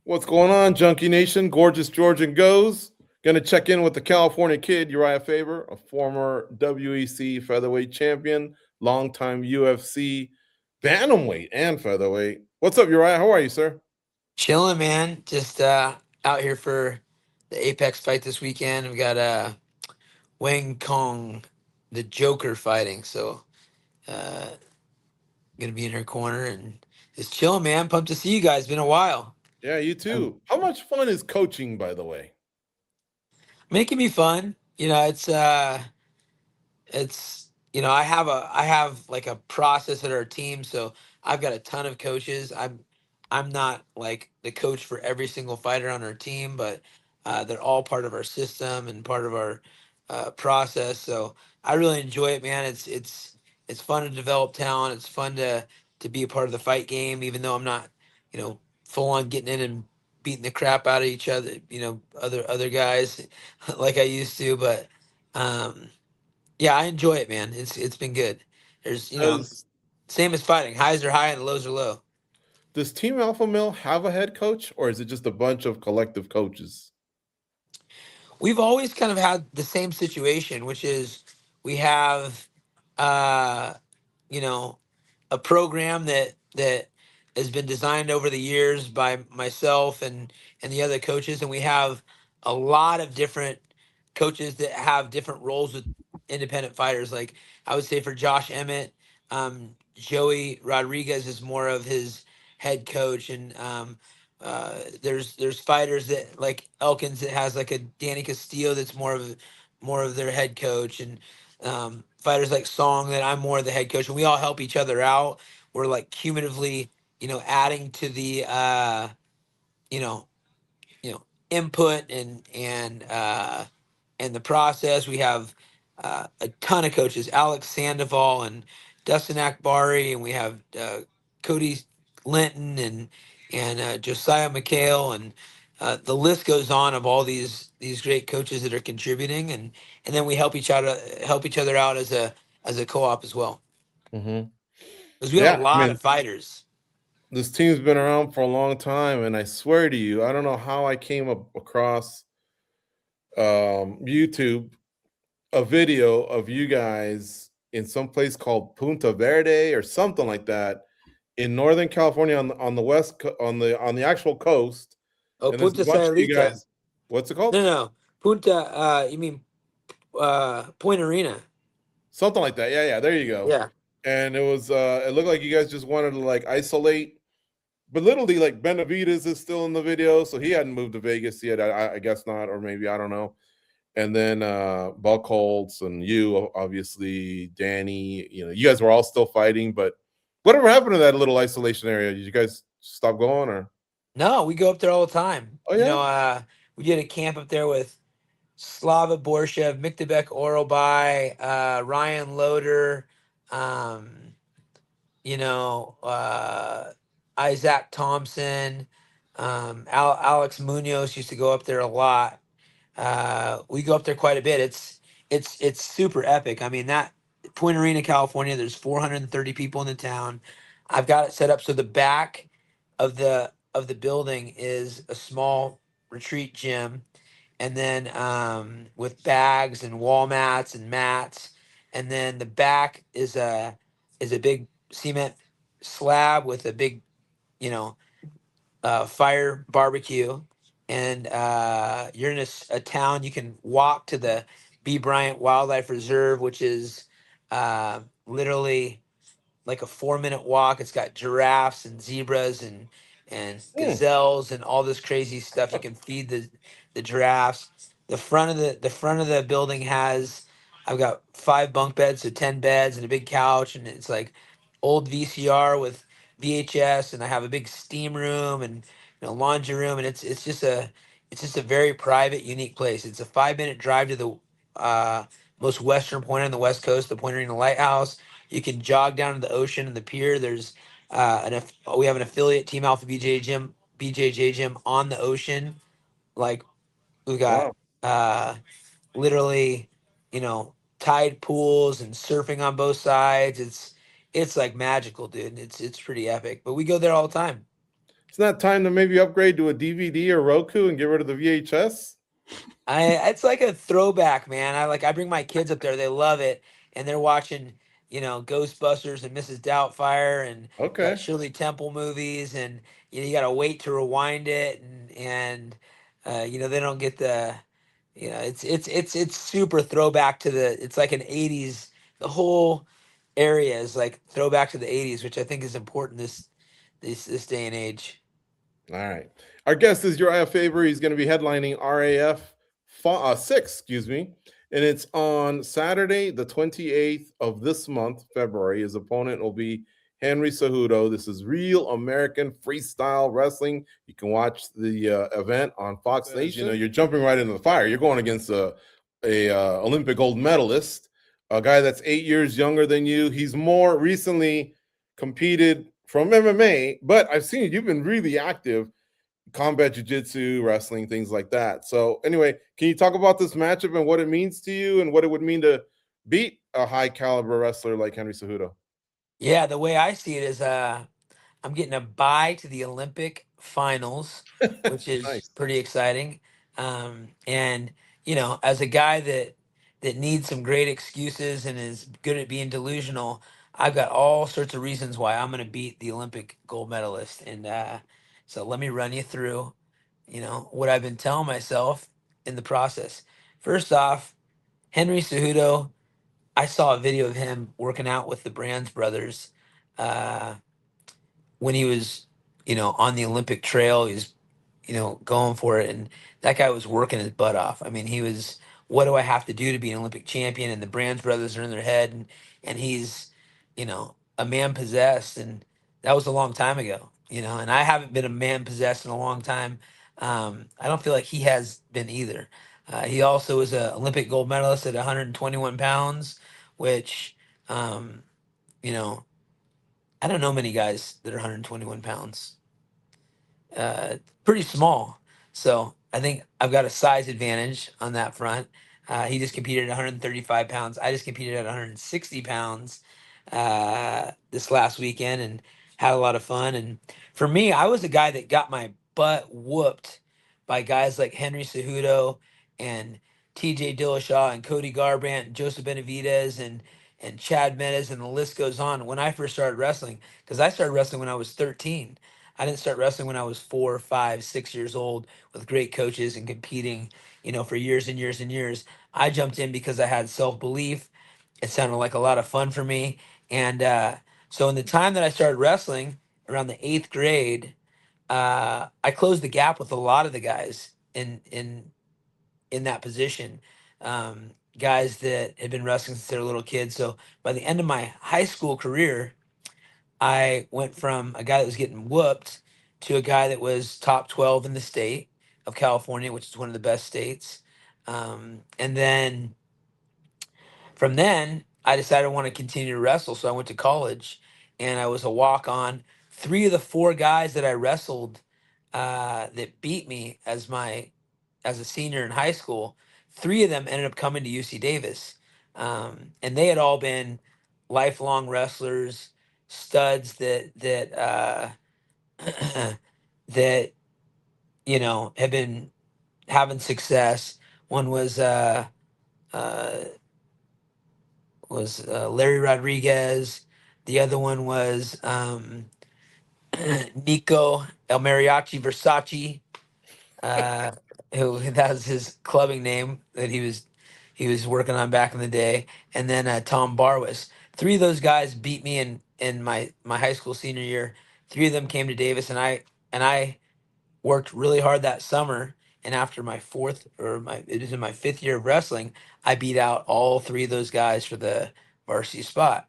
What's going on, Junkie Nation? Gorgeous Georgian goes. Going to check in with the California kid, Uriah Faber, a former WEC featherweight champion, longtime UFC bantamweight and featherweight. What's up, Uriah? How are you, sir? Chilling, man. Just out here for the Apex fight this weekend. We got Wang Kong, the Joker, fighting. So uh gonna be in her corner and just chilling, man. Pumped to see you guys. Been a while. Yeah, you Um, too. How much fun is coaching, by the way? I mean, it can be fun. I have like a process at our team, so I've got a ton of coaches. I'm not like the coach for every single fighter on our team, but they're all part of our system and part of our process. So I really enjoy it, man. It's fun to develop talent. It's fun to be a part of the fight game, even though I'm not, full on getting in and beating the crap out of each other, other guys like I used to, but. Um, yeah, I enjoy it, man. It's been good. There's Does same as fighting. Highs are high and lows are low. does Team Alpha Male have a head coach, or is it just a bunch of collective coaches? We've always kind of had the same situation, which is we have uh you know a program that has been designed over the years by myself and the other coaches, and we have a lot of different coaches that have different roles with independent fighters. Like I would say for Josh Emmett, Joey Rodriguez is more of his head coach, and there's fighters that like Elkins that has like a Danny Castillo that's more of their head coach, and fighters like Song that I'm more of the head coach, and we all help each other out. We're like cumulatively, adding to the you know, input and the process. We have a ton of coaches, Alex Sandoval and Dustin Akbari, and we have Cody Linton and Josiah McHale, and the list goes on of all these great coaches that are contributing, and then we help each other out as a co-op as well, Mm-hmm. because we have a Yeah, I lot mean, of fighters. this team's been around for a long time, and I swear to you, I don't know how I came across YouTube a video of you guys in some place called Punta Verde or something like that in Northern California on the on the actual coast, Oh, and there's a Punta bunch of you Sayulita. guys. What's it called? No, no, Punta. You mean Point Arena? Something like that. Yeah, yeah. There you go. Yeah. And it looked like you guys just wanted to like isolate, but literally like Benavides is still in the video, so he hadn't moved to Vegas yet. I guess not, or maybe I don't know. And then Buck Holtz and you, obviously, Danny. You guys were all still fighting, but whatever happened to that little isolation area? Did you guys stop going, or? No, we go up there all the time. Oh yeah. We did a camp up there with Slava Borshev, Miktabek Orobai, Ryan Loader, um, Isaac Thompson, Alex Munoz used to go up there a lot. We go up there quite a bit. It's super epic. I mean, that Point Arena, California. There's 430 people in the town. I've got it set up so the back of the building is a small retreat gym, and then with bags and wall mats and mats, and then the back is a big cement slab with a big, you know fire barbecue, and you're in a town. You can walk to the B Bryant Wildlife Reserve, which is literally like a 4-minute walk. It's got giraffes and zebras and Hmm. gazelles and all this crazy stuff. You can feed the giraffes. The front of the building has, I've got 5 bunk beds, so 10 beds and a big couch, and it's like old VCR with VHS, and I have a big steam room and laundry room, and it's just a very private, unique place. It's a 5-minute drive to the most western point on the west coast, the Point Arena Lighthouse. You can jog down to the ocean and the pier. There's we have an affiliate, Team Alpha BJJ gym on the ocean. Like we got Wow. uh, literally, tide pools and surfing on both sides. It's like magical, dude. It's pretty epic. But we go there all the time. It's not time to maybe upgrade to a DVD or Roku and get rid of the VHS. It's like a throwback, man. I bring my kids up there, they love it, and they're watching, Ghostbusters and Mrs. Doubtfire and got Okay. Shirley Temple movies, and you got to wait to rewind it, and they don't get it's super throwback to it's like an 80s. The whole area is like throwback to the 80s, which I think is important this day and age. All right. Our guest is Uriah Faber. He's going to be headlining RAF 6, excuse me. And it's on Saturday, the 28th of this month, February. His opponent will be Henry Cejudo. This is Real American Freestyle Wrestling. You can watch the event on Fox Nation. You're jumping right into the fire. You're going against a Olympic gold medalist, a guy that's 8 years younger than you. He's more recently competed from MMA, but I've seen you've been really active, combat jiu-jitsu, wrestling, things like that. So anyway, can you talk about this matchup and what it means to you and what it would mean to beat a high caliber wrestler like Henry Cejudo? Yeah, the way I see it is I'm getting a bye to the Olympic finals, which is Nice. pretty exciting. And as a guy that needs some great excuses and is good at being delusional, I've got all sorts of reasons why I'm going to beat the Olympic gold medalist. And so let me run you through, what I've been telling myself in the process. First off, Henry Cejudo, I saw a video of him working out with the Brands brothers. Uh, when he was, on the Olympic trail, he was, going for it. And that guy was working his butt off. I mean, he was, what do I have to do to be an Olympic champion? And the Brands brothers are in their head, and he's, a man possessed. And that was a long time ago, and I haven't been a man possessed in a long time. I don't feel like he has been either. He also is an Olympic gold medalist at 121 pounds, which, um, you know, I don't know many guys that are 121 pounds. Pretty small. So I think I've got a size advantage on that front. He just competed at 135 pounds. I just competed at 160 pounds this last weekend and had a lot of fun. And for me, I was a guy that got my butt whooped by guys like Henry Cejudo and TJ Dillashaw and Cody Garbrandt and Joseph Benavidez and Chad Meadows, and the list goes on when I first started wrestling, because I started wrestling when I was 13. I didn't start wrestling when I was 4, 5, 6 years old with great coaches and competing, for years and years and years. I jumped in because I had self belief. It sounded like a lot of fun for me. And so, in the time that I started wrestling, around the eighth grade, I closed the gap with a lot of the guys in that position. Guys that had been wrestling since they were little kids. So, by the end of my high school career, I went from a guy that was getting whooped to a guy that was top 12 in the state of California, which is one of the best states. And then from then, I decided I want to continue to wrestle. So I went to college and I was a walk on. Three of the four guys that I wrestled that beat me as a senior in high school, three of them ended up coming to UC Davis. And they had all been lifelong wrestlers, studs that have been having success. One uh, was Larry Rodriguez. The other one was Nico El Mariachi Versace, uh, who that was his clubbing name that he was working on back in the day, and then Tom Barwis. Three of those guys beat me in my high school senior year. Three of them came to Davis, and I worked really hard that summer. And after my fourth or my it was in my fifth year of wrestling, I beat out all three of those guys for the varsity spot.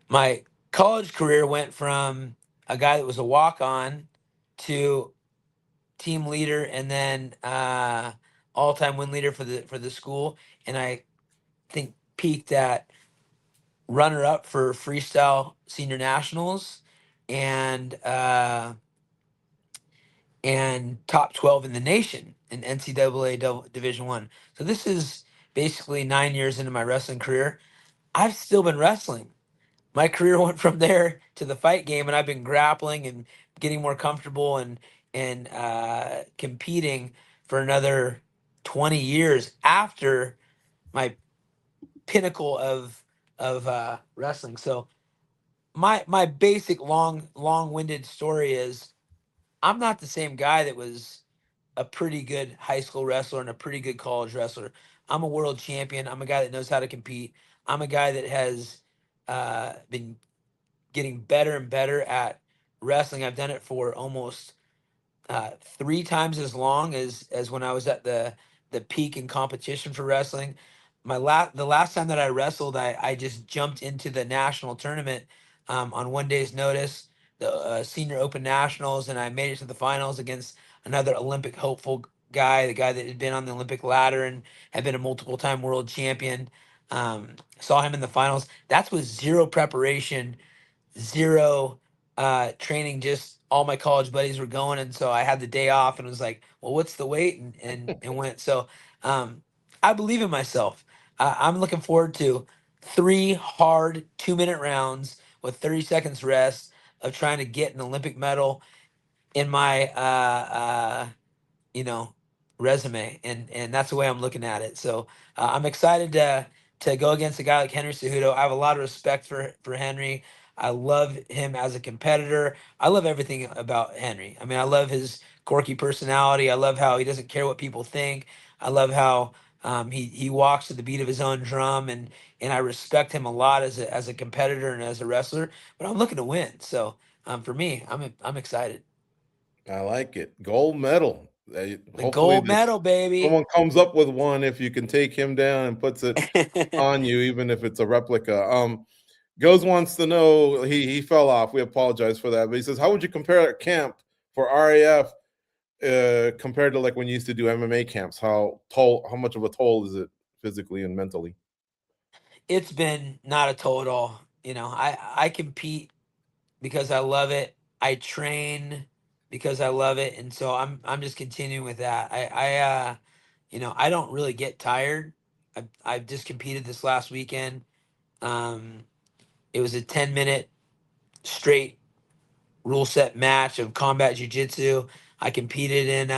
My college career went from a guy that was a walk on to team leader, and then all time win leader for the school. And I think peaked at runner up for freestyle senior nationals, and top 12 in the nation in NCAA Division One. So this is basically 9 years into my wrestling career. I've still been wrestling. My career went from there to the fight game, and I've been grappling and getting more comfortable and competing for another 20 years after my pinnacle of wrestling. So my basic long-winded story is I'm not the same guy that was a pretty good high school wrestler and a pretty good college wrestler. I'm a world champion. I'm a guy that knows how to compete. I'm a guy that has been getting better and better at wrestling. I've done it for almost three times as long as when I was at the peak in competition for wrestling. The last time that I wrestled, I just jumped into the national tournament on one day's notice, the senior open nationals, and I made it to the finals against another Olympic hopeful guy, the guy that had been on the Olympic ladder and had been a multiple time world champion. Saw him in the finals. That's with zero preparation, zero training, just all my college buddies were going, and so I had the day off and was like, well, what's the weight, and went. So um I believe in myself. I'm looking forward to three hard 2-minute rounds with 30 seconds rest of trying to get an Olympic medal in my you know, resume, and that's the way I'm looking at it. So I'm excited to go against a guy like Henry Cejudo. I have a lot of respect for Henry. I love him as a competitor. I love everything about Henry. I mean, I love his quirky personality. I love how he doesn't care what people think. I love how he walks to the beat of his own drum, and I respect him a lot as a competitor and as a wrestler. But I'm looking to win. So for me, I'm excited. I like it. Gold medal. The Hopefully, gold medal, baby. someone comes up with one if you can take him down and puts it on you, even if it's a replica. Goes wants to know, he fell off. We apologize for that, but he says, how would you compare a camp for RAF compared to like when you used to do MMA camps? How much of a toll is it physically and mentally? It's been not a toll at all. You know, I compete because I love it. I train because I love it, and so I'm just continuing with that. You know, I don't really get tired. I've just competed this last weekend. Um, it was a 10-minute straight rule set match of combat jujitsu. I competed in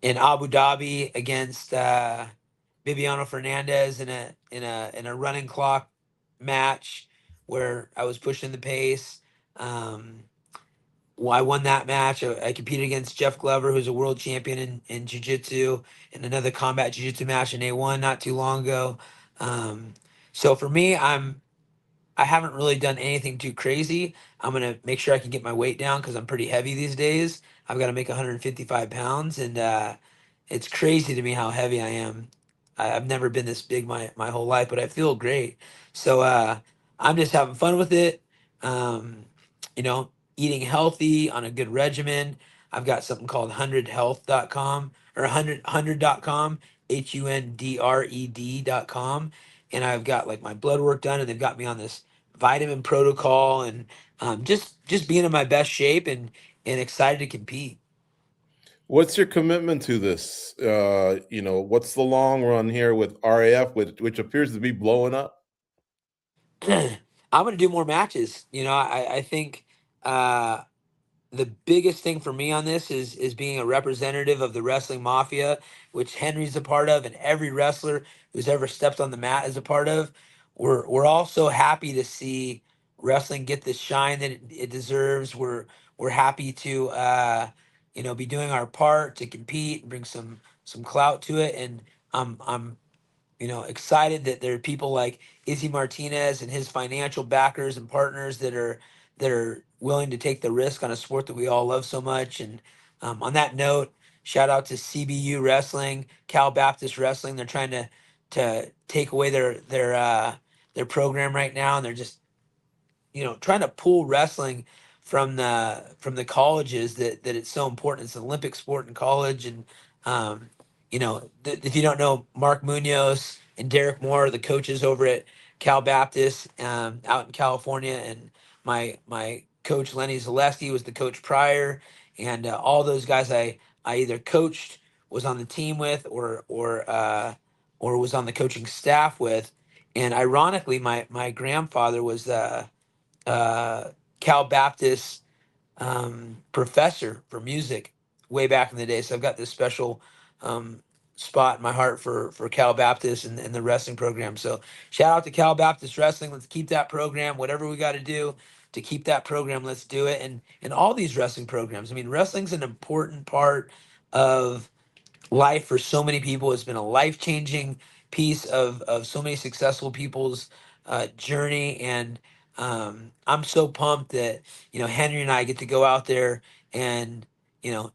in Abu Dhabi against Bibiano Fernandez in a running clock match where I was pushing the pace. Um, well, I won that match. I competed against Jeff Glover, who's a world champion in jiu-jitsu, in another combat jiu-jitsu match in A1 not too long ago. Um, so for me, I haven't really done anything too crazy. I'm gonna make sure I can get my weight down because I'm pretty heavy these days. I've got to make 155 pounds, and it's crazy to me how heavy I am. I've never been this big my whole life, but I feel great. So I'm just having fun with it. Um, you know, eating healthy on a good regimen. I've got something called 100health.com or 100.com, HUNDRED.com, and I've got like my blood work done, and they've got me on this vitamin protocol, and just being in my best shape and excited to compete. What's your commitment to this? What's the long run here with RAF, which appears to be blowing up? I'm going to do more matches. You know, I think uh, the biggest thing for me on this is being a representative of the wrestling mafia, which Henry's a part of, and every wrestler who's ever stepped on the mat is a part of. We're all so happy to see wrestling get the shine that it deserves. We're happy to be doing our part to compete and bring some clout to it, and I'm excited that there are people like Izzy Martinez and his financial backers and partners that are willing to take the risk on a sport that we all love so much. And on that note, shout out to CBU Wrestling, Cal Baptist Wrestling. They're trying to take away their program right now, and they're just trying to pull wrestling from the colleges that it's so important. It's an Olympic sport in college, and if you don't know, Mark Munoz and Derek Moore are the coaches over at Cal Baptist out in California, and my coach Lenny Zaleski was the coach prior, and all those guys I either coached, was on the team with, or was on the coaching staff with. And ironically, my grandfather was Cal Baptist professor for music way back in the day. So I've got this special um, spot in my heart for Cal Baptist and the wrestling program. So shout out to Cal Baptist Wrestling. Let's keep that program. Whatever we got to do to keep that program, let's do it. And all these wrestling programs. I mean, wrestling's an important part of life for so many people. It's been a life changing piece of so many successful people's journey. And I'm so pumped that, Henry and I get to go out there and,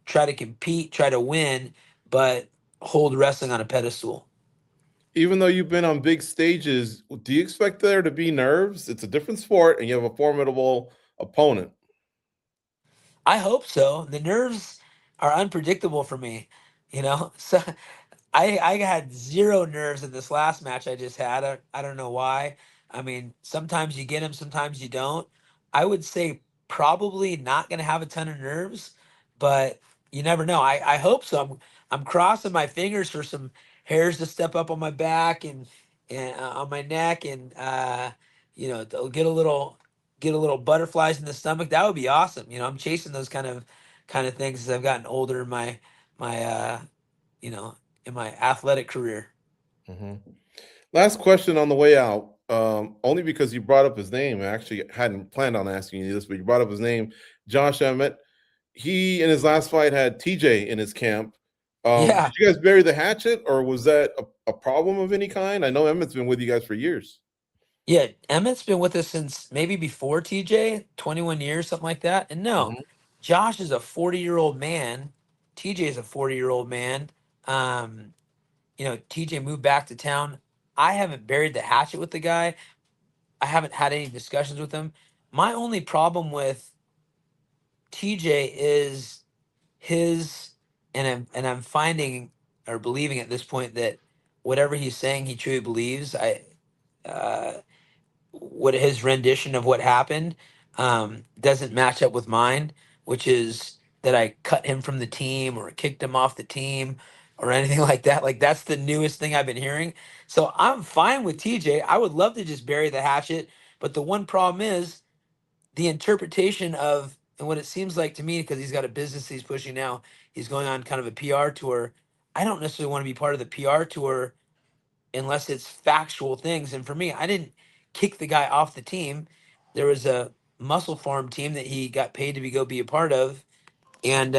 try to compete, try to win, but hold wrestling on a pedestal. Even though you've been on big stages, do you expect there to be nerves? It's a different sport, and you have a formidable opponent. I hope so. The nerves are unpredictable for me, So I had zero nerves in this last match I just had. I don't know why. I mean, sometimes you get them, sometimes you don't. I would say probably not going to have a ton of nerves, but you never know. I hope so. I'm crossing my fingers for some hairs to step up on my back and on my neck, and they'll get a little butterflies in the stomach. That would be awesome. I'm chasing those kind of things as I've gotten older in my you know in my athletic career. Mhm. Last question on the way out. Only because you brought up his name. I actually hadn't planned on asking you this, but you brought up his name, Josh Emmett. He in his last fight had TJ in his camp. Did Yeah, you guys bury the hatchet, or was that a problem of any kind? I know Emmett's been with you guys for years. yeah. Emmett's been with us since maybe before TJ, 21 years, something like that. And no, Mhm. Josh is a 40-year-old man. TJ is a 40-year-old man. Um, TJ moved back to town. I haven't buried the hatchet with the guy. I haven't had any discussions with him. My only problem with TJ is his, and I'm finding or believing at this point that whatever he's saying he truly believes. Uh what his rendition of what happened doesn't match up with mine, which is that I cut him from the team or kicked him off the team or anything like that. Like that's the newest thing I've been hearing. So I'm fine with TJ. I would love to just bury the hatchet, but the one problem is the interpretation of, and what it seems like to me, because he's got a business he's pushing now, he's going on kind of a PR tour. I don't necessarily want to be part of the PR tour unless it's factual things. And for me, I didn't kick the guy off the team. There was a muscle farm team that he got paid to go be a part of, and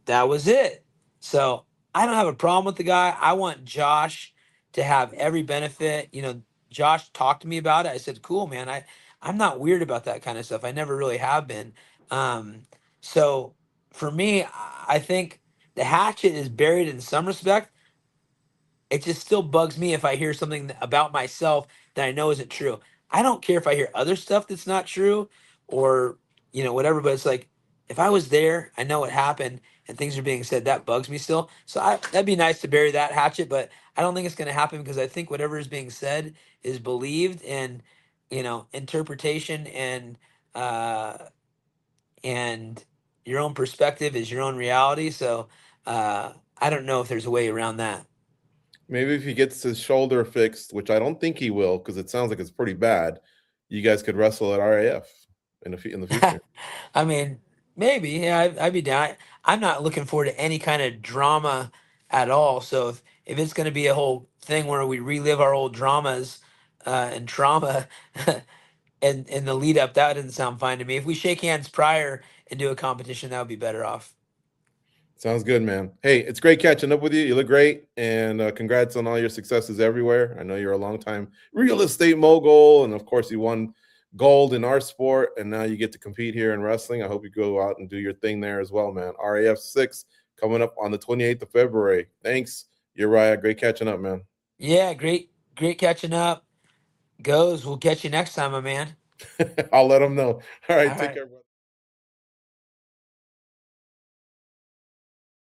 that was it. So I don't have a problem with the guy. I want Josh to have every benefit. Josh talked to me about it. I said, "Cool, man. I'm not weird about that kind of stuff. I never really have been." So for me, I think the hatchet is buried in some respect. It just still bugs me if I hear something about myself that I know isn't true. I don't care if I hear other stuff that's not true or, whatever, but it's like if I was there, I know what happened and things are being said, that bugs me still. So that'd be nice to bury that hatchet, but I don't think it's going to happen because I think whatever is being said is believed, and, interpretation uh, and your own perspective is your own reality. So I don't know if there's a way around that. Maybe if he gets his shoulder fixed, which I don't think he will, because it sounds like it's pretty bad, you guys could wrestle at RAF in the future. I mean, maybe. Yeah, I'd be down. I'm not looking forward to any kind of drama at all. So if it's going to be a whole thing where we relive our old dramas and trauma and in the lead up, that doesn't sound fine to me. If we shake hands prior and do a competition, that would be better off. Sounds good, man. Hey, it's great catching up with you. You look great, and congrats on all your successes everywhere. I know you're a longtime real estate mogul, and of course, you won gold in our sport, and now you get to compete here in wrestling. I hope you go out and do your thing there as well, man. RAF 6 coming up on the 28th of February. Thanks, Uriah. Great catching up, man. Yeah, great catching up. Goes. We'll catch you next time, my man. I'll let them know. All All right, take right. care, brother.